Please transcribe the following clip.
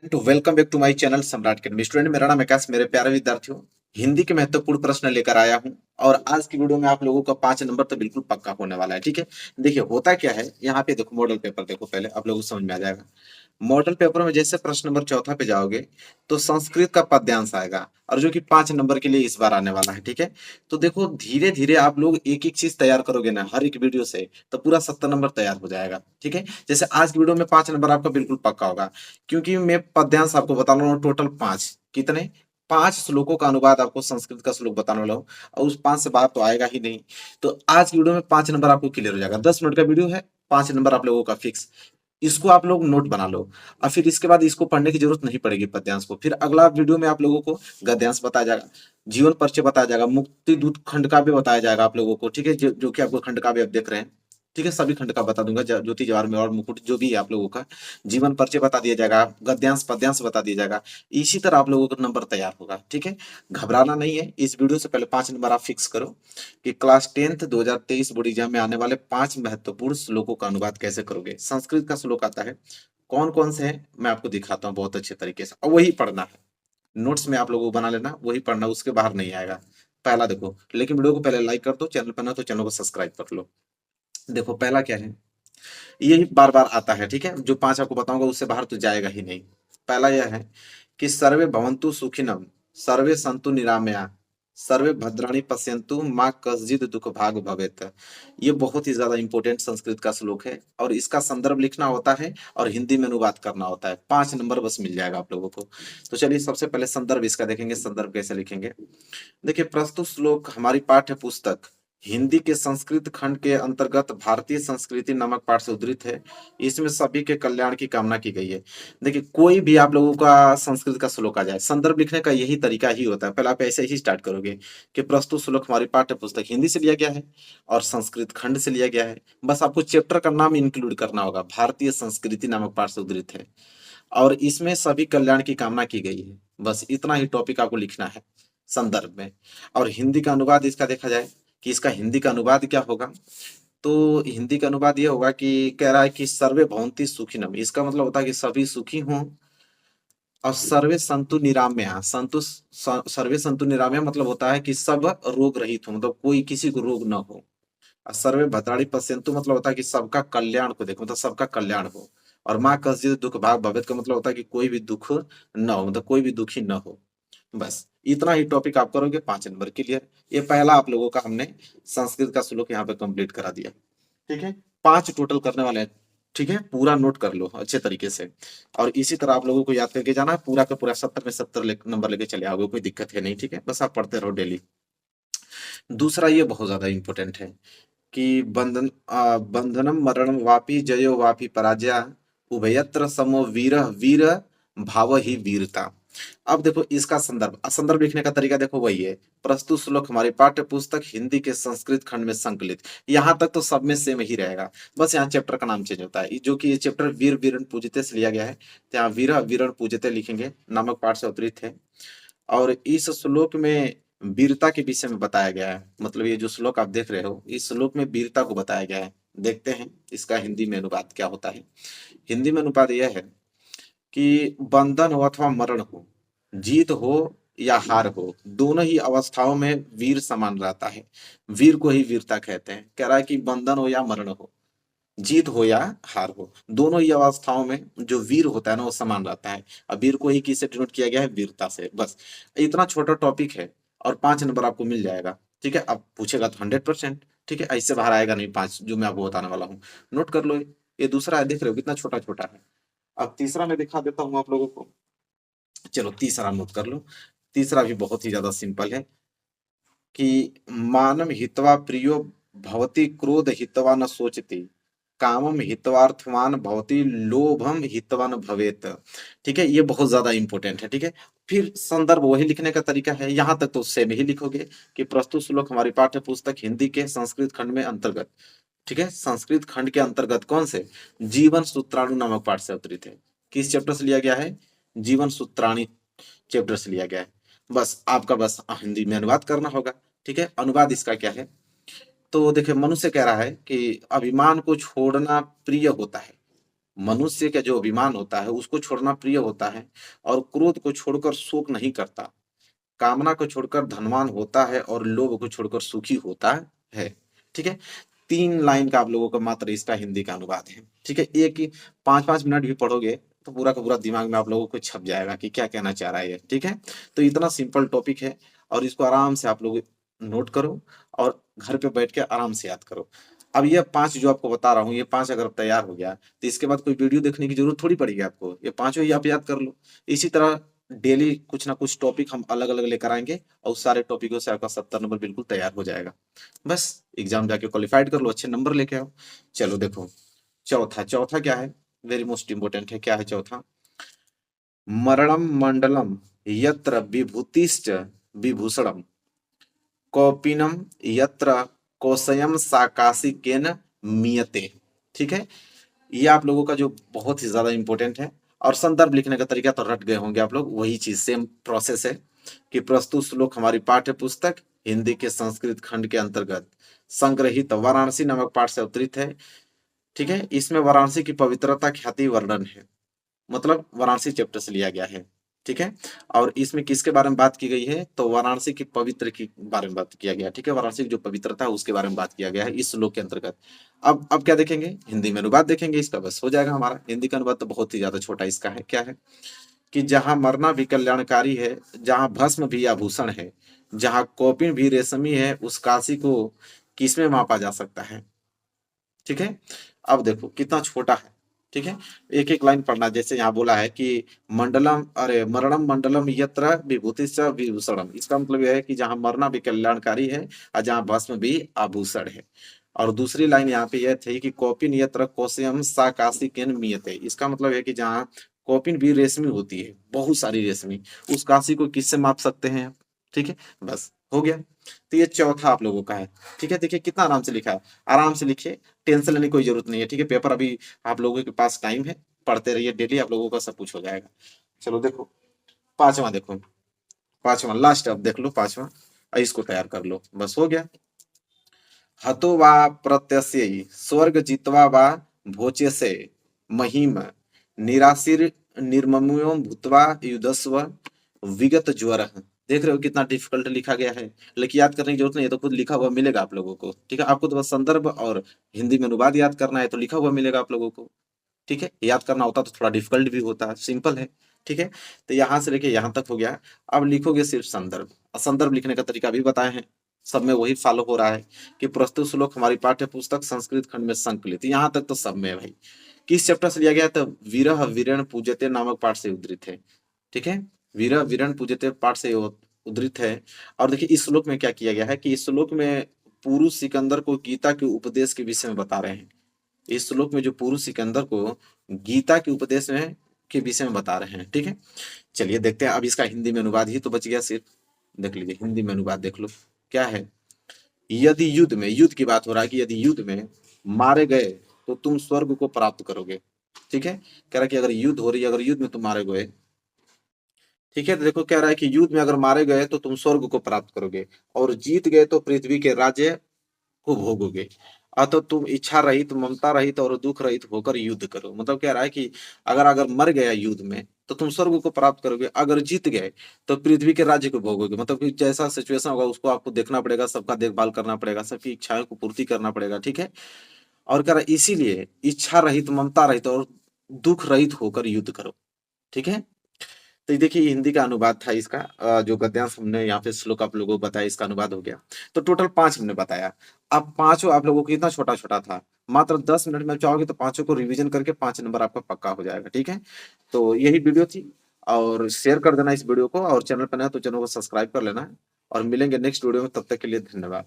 To welcome back to my channel Samrat academy. Student, मेरा नाम आकाश। मेरे प्यारे विद्यार्थियों, हिंदी के महत्वपूर्ण प्रश्न लेकर आया हूं और आज की वीडियो में आप लोगों का 5 नंबर तो बिल्कुल पक्का होने वाला है। ठीक है, देखिए होता क्या है यहाँ पे। देखो मॉडल पेपर देखो, पहले आप लोगों को समझ में आ जाएगा। मॉडल पेपर में जैसे प्रश्न नंबर चौथा पे जाओगे तो संस्कृत का पद्यांश आएगा और जो कि 5 नंबर के लिए इस बार आने वाला है। ठीक है, तो देखो धीरे धीरे आप लोग एक एक चीज तैयार करोगे ना हर एक वीडियो से, तो पूरा 70 नंबर तैयार हो जाएगा। ठीक है, जैसे आज की वीडियो में 5 नंबर आपका बिल्कुल पक्का होगा, क्योंकि मैं पद्यांश आपको बताने वाला हूँ। टोटल 5 कितने 5 श्लोकों का अनुवाद आपको संस्कृत का श्लोक बताने वाला हूँ और उस 5 से बाहर तो आएगा ही नहीं। तो आज की वीडियो में 5 नंबर आपको क्लियर हो जाएगा। 10 मिनट का वीडियो है, 5 नंबर आप लोगों का फिक्स। इसको आप लोग नोट बना लो और फिर इसके बाद इसको पढ़ने की जरूरत नहीं पड़ेगी पद्यांश को। फिर अगला वीडियो में आप लोगों को गद्यांश बताया जाएगा, जीवन परिचय बताया जाएगा, मुक्ति दूत खंड काव्य बताया जाएगा आप लोगों को। ठीक है, जो कि आपको खंड काव्य आप देख रहे हैं। ठीक है, सभी खंड का बता दूंगा, ज्योति जवाहर में और मुकुट जो भी है आप लोगों का। जीवन परिचय बता दिया जाएगा, गद्यांश पद्यांश बता दिया जाएगा। इसी तरह आप लोगों का नंबर तैयार होगा। ठीक है, घबराना नहीं है। इस वीडियो से पहले 5 नंबर आप फिक्स करो कि क्लास 10th 2023 बोर्ड एग्जाम में आने वाले 5 महत्वपूर्ण श्लोकों का अनुवाद कैसे करोगे। संस्कृत का श्लोक आता है, कौन कौन से हैं मैं आपको दिखाता हूँ बहुत अच्छे तरीके से, और वही पढ़ना है। नोट्स में आप लोगों को बना लेना, वही पढ़ना, उसके बाहर नहीं आएगा। पहला देखो, लेकिन वीडियो को पहले लाइक कर दो, चैनल पर ना तो चैनल को सब्सक्राइब कर लो। देखो पहला क्या है, यही बार बार आता है। ठीक है, जो 5 आपको बताऊंगा उससे बाहर तो जाएगा ही नहीं। पहला यह है कि सर्वे भवन्तु सुखिनम, सर्वे सन्तु निरामया, सर्वे भद्राणि पश्यन्तु माँ कश्चित् दुख भाग भवेत्। ये बहुत ही ज्यादा इंपॉर्टेंट संस्कृत का श्लोक है और इसका संदर्भ लिखना होता है और हिंदी में अनुवाद करना होता है। 5 नंबर बस मिल जाएगा आप लोगों को। तो चलिए सबसे पहले संदर्भ इसका देखेंगे, संदर्भ कैसे लिखेंगे। देखिए प्रस्तुत श्लोक हमारी पाठ्य पुस्तक हिंदी के संस्कृत खंड के अंतर्गत भारतीय संस्कृति नामक पाठ से उद्धृत है। इसमें सभी के कल्याण की कामना की गई है। देखिए कोई भी आप लोगों का संस्कृत का श्लोक आ जाए, संदर्भ लिखने का यही तरीका ही होता है। पहले आप ऐसे ही स्टार्ट करोगे कि प्रस्तुत श्लोक हमारी पाठ्य पुस्तक हिंदी से लिया गया है और संस्कृत खंड से लिया गया है। बस आपको चैप्टर का नाम इंक्लूड करना होगा, भारतीय संस्कृति नामक पाठ से उद्धृत है और इसमें सभी कल्याण की कामना की गई है। बस इतना ही टॉपिक आपको लिखना है संदर्भ में। और हिंदी का अनुवाद इसका देखा जाए कि इसका हिंदी का अनुवाद क्या होगा, तो हिंदी का अनुवाद ये होगा कि कह रहा है कि सर्वे भवन्ति सुखिनम, इसका मतलब होता है कि सभी सुखी हों। और सर्वे संतु निरामया, सर्वे संतु निरामया मतलब होता है कि सब रोग रहित हो, मतलब कोई किसी को रोग न हो। और सर्वे भद्राणि पश्यन्तु मतलब होता है कि सबका कल्याण को देखो, मतलब सबका कल्याण हो। और माँ कश्चित् दुख भाग भवेत् का मतलब होता है कि कोई भी दुख न हो, मतलब कोई भी दुखी न हो। बस इतना ही टॉपिक आप करोगे, 5 नंबर क्लियर। ये पहला आप लोगों का हमने संस्कृत का श्लोक यहाँ पे कंप्लीट करा दिया। ठीक है, 5 टोटल करने वाले हैं। ठीक है, पूरा नोट कर लो अच्छे तरीके से और इसी तरह आप लोगों को याद करके जाना है। पूरा का पूरा 70 में 70 नंबर लेके चले आओगे, कोई दिक्कत है नहीं। ठीक है, बस आप पढ़ते रहो डेली। दूसरा ये बहुत ज्यादा इंपॉर्टेंट है कि बंधनम मरणम वापि जयो वापि पराजय, उभयत्र समो वीर वीर भाव ही वीरता। अब देखो इसका संदर्भ, संदर्भ लिखने का तरीका देखो वही है। प्रस्तुत श्लोक हमारी पाठ्य पुस्तक हिंदी के संस्कृत खंड में संकलित। यहाँ तक तो सब में सेम ही रहेगा, बस यहाँ चैप्टर का नाम चेंज होता है। जो कि ये चैप्टर वीर वीरण पूजिते से लिया गया है, तो यहाँ वीर वीरण पूजिते लिखेंगे, नामक पाठ से अवतरित है। और इस श्लोक में वीरता के विषय में बताया गया है। मतलब ये जो श्लोक आप देख रहे हो, इस श्लोक में वीरता को बताया गया है। देखते हैं इसका हिंदी में अनुवाद क्या होता है। हिंदी में अनुवाद यह है कि बंधन हो अथवा मरण हो, जीत हो या हार हो, दोनों ही अवस्थाओं में वीर समान रहता है। वीर को ही वीरता कहते हैं। कह रहा है कि बंधन हो या मरण हो, जीत हो या हार हो, दोनों ही अवस्थाओं में जो वीर होता है ना वो समान रहता है। अब वीर को ही किससे डिनोट किया गया है, वीरता से। बस इतना छोटा टॉपिक है और 5 नंबर आपको मिल जाएगा। ठीक है, अब पूछेगा तो 100%। ठीक है, ऐसे बाहर आएगा नहीं 5 जो मैं आपको बताने वाला हूँ। नोट कर लो, ये दूसरा है, देख रहे हो कितना छोटा छोटा है। अब तीसरा मैं दिखा देता हूँ आप लोगों को। चलो तीसरा नोट कर लो। तीसरा भी बहुत ही ज्यादा सिंपल है कि मानम हित्वा प्रियो भवति क्रोध हित्वा न सोचति, कामम हित्वार्थवान भवति लोभम हितवान भवेत। ठीक है, ये बहुत ज्यादा इंपॉर्टेंट है। ठीक है, फिर संदर्भ वही लिखने का तरीका है, यहां तक तो सेम ही लिखोगे कि प्रस्तुत श्लोक हमारी पाठ्य पुस्तक हिंदी के संस्कृत खंड में अंतर्गत। ठीक है, संस्कृत खंड के अंतर्गत कौन से, जीवन सूत्राणु नामक पाठ से अवतरित है। किस चैप्टर से लिया गया है, जीवन सूत्राणी चैप्टर से लिया गया है। बस आपका बस हिंदी में अनुवाद करना होगा। ठीक है, अनुवाद इसका क्या है, तो देखिए मनुष्य कह रहा है कि अभिमान को छोड़ना प्रिय होता है। मनुष्य का जो अभिमान होता है उसको छोड़ना प्रिय होता है, और क्रोध को छोड़कर शोक नहीं करता, कामना को छोड़कर धनवान होता है, और लोभ को छोड़कर सुखी होता है। ठीक है, 3 लाइन का आप लोगों का मात्र इसका हिंदी का अनुवाद है। ठीक है, एक ही 5-5 मिनट भी पढ़ोगे तो पूरा का पूरा दिमाग में आप लोगों को छप जाएगा कि क्या कहना चाह रहा है ये। ठीक है, तो इतना सिंपल टॉपिक है, और इसको आराम से आप लोग नोट करो और घर पे बैठ के आराम से याद करो। अब ये 5 जो आपको बता रहा हूँ, ये 5 अगर तैयार हो गया तो इसके बाद कोई वीडियो देखने की जरूरत थोड़ी पड़ेगी आपको, ये पांचों ही आप याद कर लो। इसी तरह डेली कुछ ना कुछ टॉपिक हम अलग अलग लेकर आएंगे, और उस सारे टॉपिकों से आपका 70 नंबर बिल्कुल तैयार हो जाएगा। बस एग्जाम जाके क्वालिफाइड कर लो, अच्छे नंबर लेके आओ। चलो देखो, चौथा चौथा क्या है, वेरी मोस्ट इंपोर्टेंट है। क्या है चौथा? मरणम मंडलम यत्र विभूतिश्च विभूषणम, कौपीनम यत्र कौशयम साकाशिकेन मीयते। ठीक है, ये आप लोगों का जो बहुत ही ज्यादा इंपॉर्टेंट है। और संदर्भ लिखने का तरीका तो रट गए होंगे आप लोग, वही चीज सेम प्रोसेस है कि प्रस्तुत श्लोक हमारी पाठ्य पुस्तक हिंदी के संस्कृत खंड के अंतर्गत संग्रहित वाराणसी नामक पाठ से अवतरित है। ठीक है, इसमें वाराणसी की पवित्रता ख्याति वर्णन है, मतलब वाराणसी चैप्टर से लिया गया है। ठीक है, और इसमें किसके बारे में बात की गई है? तो वाराणसी की पवित्र के बारे में बात किया गया। ठीक है, वाराणसी की जो पवित्रता है उसके बारे में बात किया गया है इस श्लोक के अंतर्गत। अब क्या देखेंगे? हिंदी में अनुवाद देखेंगे इसका, बस हो जाएगा हमारा। हिंदी का अनुवाद तो बहुत ही ज्यादा छोटा इसका है। क्या है कि जहां मरना भी कल्याणकारी है, जहां भस्म भी आभूषण है, जहां कौपिन भी रेशमी है, उस काशी को किसमें मापा जा सकता है? ठीक है, अब देखो कितना छोटा है। ठीक है, एक एक लाइन पढ़ना। जैसे यहाँ बोला है कि मंडलम, अरे मरणम मंडलम यत्र विभूतिश्च विभूषणम, इसका मतलब यह है कि जहाँ मरना भी कल्याणकारी है और जहाँ भस्म भी आभूषण है। और दूसरी लाइन यहाँ पे यह थी कि कौपिन यत्र कौशयम सा काशिकेन मीयते, इसका मतलब है कि जहाँ कौपिन भी रेशमी होती है, बहुत सारी रेशमी, उस काशी को किससे माप सकते हैं आप? ठीक है, बस हो गया। तो ये चौथा आप लोगों का है। ठीक है, देखिए कितना आराम से लिखा है, आराम से लिखिए, टेंशन लेने की कोई जरूरत नहीं है। ठीक है, पेपर अभी आप लोगों के पास टाइम है, पढ़ते रहिए डेली, आप लोगों का सब कुछ हो जाएगा। चलो देखो, पांचवा देखो, पांचवा लास्ट, अब देख लो पांचवा, इसको तैयार कर लो, बस हो गया। हतो वा प्रत्यस्य स्वर्ग जित्वा वा भोच्यसे महिम निराशीर निर्मम्यो भूत्वा युधस्व विगत ज्वर। देख रहे हो कितना डिफिकल्ट लिखा गया है, लेकिन याद करने की जरूरत नहीं है, तो खुद लिखा हुआ मिलेगा आप लोगों को। ठीक है, आपको तो बस संदर्भ और हिंदी में अनुवाद याद करना है, तो लिखा हुआ मिलेगा आप लोगों को। ठीक है, याद करना होता तो थोड़ा डिफिकल्ट भी होता है, सिंपल है। ठीक है, तो यहाँ से लेके यहाँ तक हो गया। अब लिखोगे सिर्फ संदर्भ, संदर्भ लिखने का तरीका भी बताए हैं, सब में वही फॉलो हो रहा है कि प्रस्तुत श्लोक हमारी पाठ्य पुस्तक संस्कृत खंड में संकलित, यहाँ तक तो सब में है भाई। किस चैप्टर से लिया गया? तो वीरह वीरण पूज्यते नामक पाठ से उद्धृत है। ठीक है, वीरह वीरण पूज्यते पाठ से उद्धृत है। और देखिए इस श्लोक में क्या किया गया है कि इस श्लोक में पुरुष सिकंदर को गीता के उपदेश के विषय में बता रहे हैं। इस श्लोक में जो पुरुष सिकंदर को गीता के उपदेश में के विषय में बता रहे हैं। ठीक है, चलिए देखते हैं। अब इसका हिंदी में अनुवाद ही तो बच गया सिर्फ, देख लीजिए हिंदी में अनुवाद देख लो क्या है। यदि युद्ध में, युद्ध की बात हो रहा है कि यदि युद्ध में मारे गए तो तुम स्वर्ग को प्राप्त करोगे। ठीक है, कह रहा है कि अगर युद्ध हो रही है, अगर युद्ध में तुम मारे गए, ठीक है, तो देखो कह रहा है कि युद्ध में अगर मारे गए तो तुम स्वर्ग को प्राप्त करोगे, और जीत गए तो पृथ्वी के राज्य को भोगोगे। अतः तुम इच्छा रहित, ममता रहित और दुख रहित होकर युद्ध करो। मतलब कह रहा है कि अगर अगर मर गया युद्ध में तो तुम स्वर्ग को प्राप्त करोगे, अगर जीत गए तो पृथ्वी के राज्य को भोगोगे। मतलब कि जैसा सिचुएशन होगा उसको आपको देखना पड़ेगा, सबका देखभाल करना पड़ेगा, सबकी इच्छाओं को पूर्ति करना पड़ेगा। ठीक है, और कह रहा है इसीलिए इच्छा रहित, ममता रहित और दुख रहित होकर युद्ध करो। ठीक है, तो ये देखिए हिंदी का अनुवाद था इसका, जो गद्यांश हमने यहाँ पे श्लोक आप लोगों को बताया, इसका अनुवाद हो गया। तो टोटल 5 हमने बताया। अब पांचों आप लोगों को इतना छोटा छोटा था, मात्र 10 मिनट में चाहोगे तो पांचों को रिवीजन करके 5 नंबर आपका पक्का हो जाएगा। ठीक है, तो यही वीडियो थी, और शेयर कर देना इस वीडियो को, और चैनल पर नया तो चैनल को सब्सक्राइब कर लेना, और मिलेंगे नेक्स्ट वीडियो में, तब तक के लिए धन्यवाद।